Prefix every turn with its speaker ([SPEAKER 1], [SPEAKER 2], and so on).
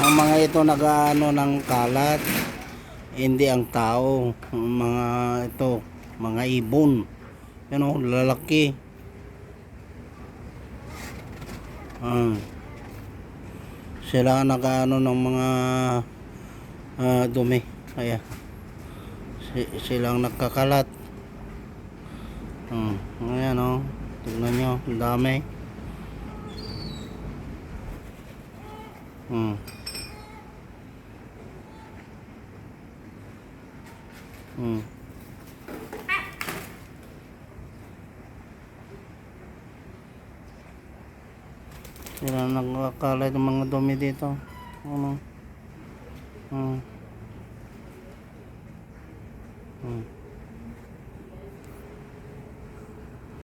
[SPEAKER 1] Ang mga ito nag-aano ng kalat, hindi ang tao. Ang mga ito, mga ibon. Yan o, lalaki. Sila ang nag-aano ng mga dumi. Kaya silang nagkakalat. Ayan o, tignan nyo, ang dami. Sila nagkakalat ng mga dumi dito. Ano?